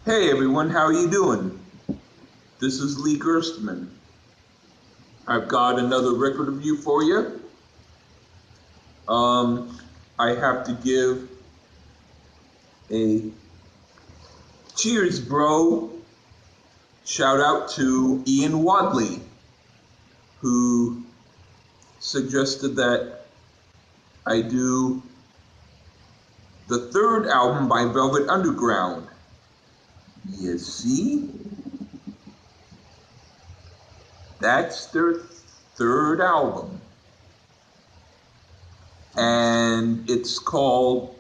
Hey everyone, how are you doing? This is Lee Gerstmann. I've got another record review for you. I have to give a cheers, bro. Shout out to Ian Wadley, who suggested that I do the third album by Velvet Underground. You see? That's their third album. And it's called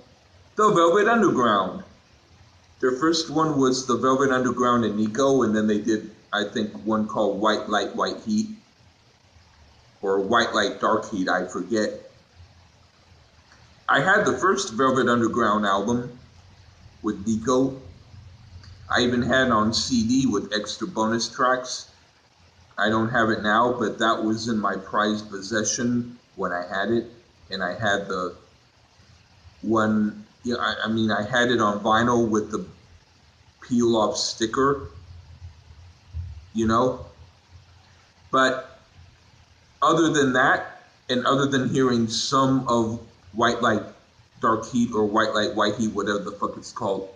The Velvet Underground. Their first one was The Velvet Underground and Nico, and then they did, I think, one called White Light, White Heat, or White Light, Dark Heat, I forget. I had the first Velvet Underground album with Nico. I even had it on CD with extra bonus tracks. I don't have it now, but that was in my prized possession when I had it. And I had the one, I had it on vinyl with the peel off sticker, But other than that, and other than hearing some of White Light, Dark Heat, or White Light, White Heat, whatever the fuck it's called,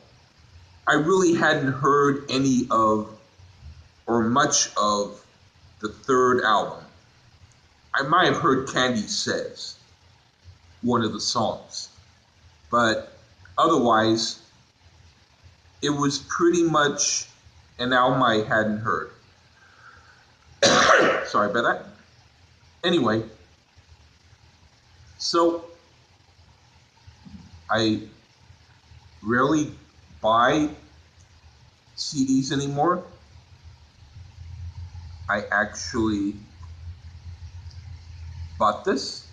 I really hadn't heard any of, or much of, the third album. I might have heard Candy Says, one of the songs. But otherwise, it was pretty much an album I hadn't heard. Sorry about that. Anyway, so I rarely buy CDs anymore. I actually bought this.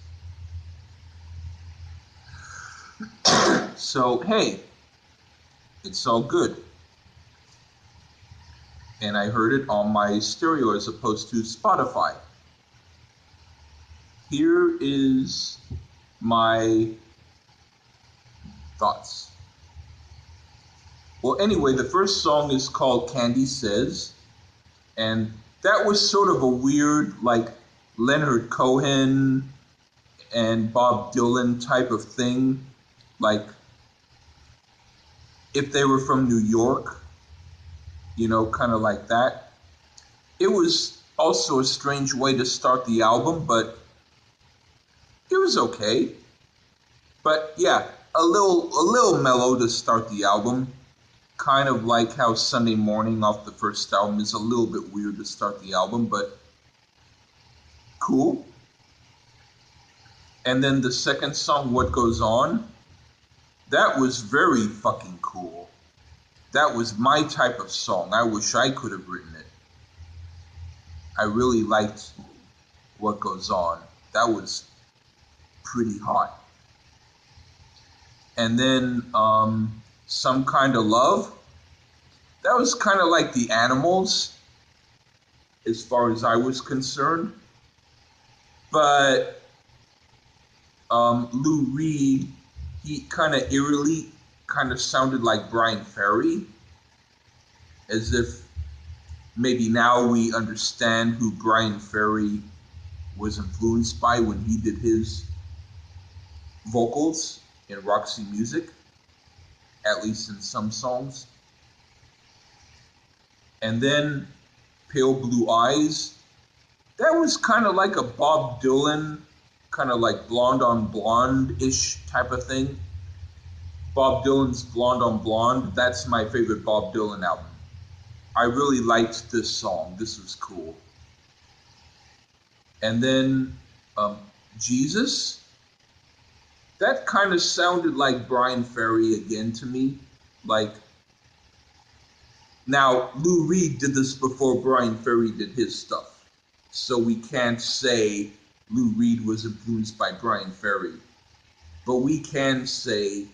So, hey, it's all good. And I heard it on my stereo as opposed to Spotify. Here is my thoughts. Well, anyway, the first song is called Candy Says, and that was sort of a weird, like, Leonard Cohen and Bob Dylan type of thing. Like, if they were from New York, kind of like that. It was also a strange way to start the album, but it was okay. But yeah, a little mellow to start the album. Kind of like how Sunday Morning off the first album is a little bit weird to start the album, but cool. And then the second song, What Goes On, that was very fucking cool. That was my type of song. I wish I could have written it. I really liked What Goes On. That was pretty hot. And then Some Kind of Love. That was kind of like the Animals, as far as I was concerned. But Lou Reed, he kind of eerily kind of sounded like Brian Ferry, as if maybe now we understand who Brian Ferry was influenced by when he did his vocals in Roxy Music, at least in some songs. And then Pale Blue Eyes, that was kind of like a Bob Dylan, kind of like Blonde on Blonde-ish type of thing. Bob Dylan's Blonde on Blonde, that's my favorite Bob Dylan album. I really liked this song. This was cool. And then Jesus, that kind of sounded like Brian Ferry again to me. Like, now Lou Reed did this before Brian Ferry did his stuff, so we can't say Lou Reed was influenced by Brian Ferry, but we can say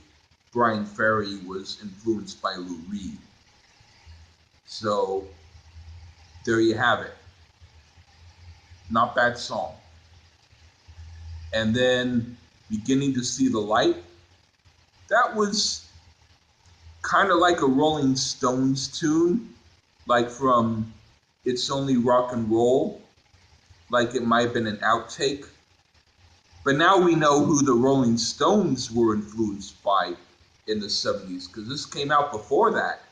Brian Ferry was influenced by Lou Reed. So there you have it. Not bad song. And then Beginning to See the Light. That was kind of like a Rolling Stones tune, like from It's Only Rock and Roll, like it might have been an outtake. But now we know who the Rolling Stones were influenced by in the 70s, because this came out before that.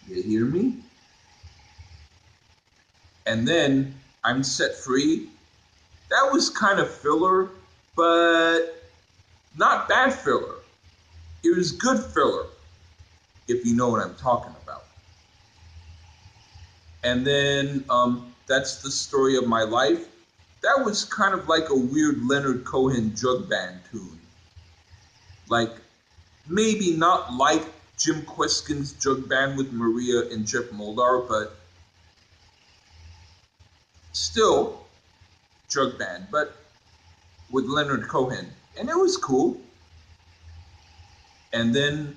You hear me? And then I'm Set Free. That was kind of filler, but not bad filler. It was good filler, if you know what I'm talking about. And then That's the Story of My Life. That was kind of like a weird Leonard Cohen jug band tune. Like, maybe not like Jim Kweskin's jug band with Maria and Jeff Moldar, but still jug band, but with Leonard Cohen. And it was cool. And then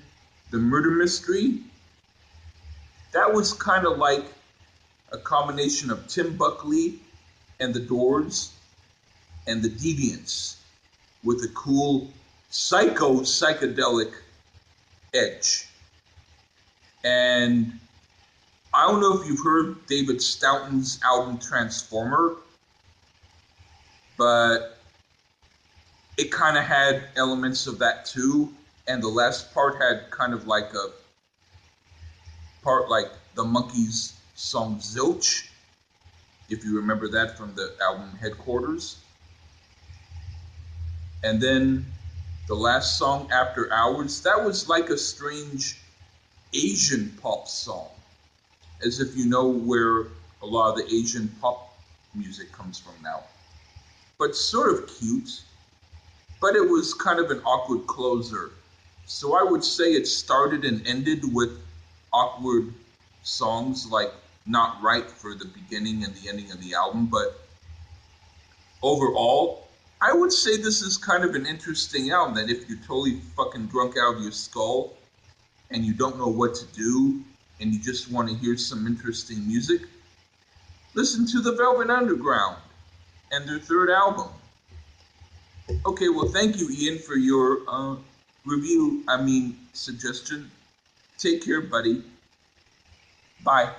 The Murder Mystery, that was kind of like a combination of Tim Buckley and the Doors and the Deviants with a cool psychedelic edge. And I don't know if you've heard David Stoughton's album Transformer, but it kind of had elements of that too. And the last part had kind of like a part like the Monkees song Zilch, if you remember that from the album Headquarters. And then the last song, After Hours, that was like a strange Asian pop song, as if you know where a lot of the Asian pop music comes from now. But sort of cute, but it was kind of an awkward closer. So I would say it started and ended with awkward songs like Not Right for the beginning and the ending of the album, but overall, I would say this is kind of an interesting album that if you're totally fucking drunk out of your skull and you don't know what to do and you just want to hear some interesting music, listen to the Velvet Underground and their third album. Okay, well, thank you, Ian, for your suggestion. Take care, buddy. Bye.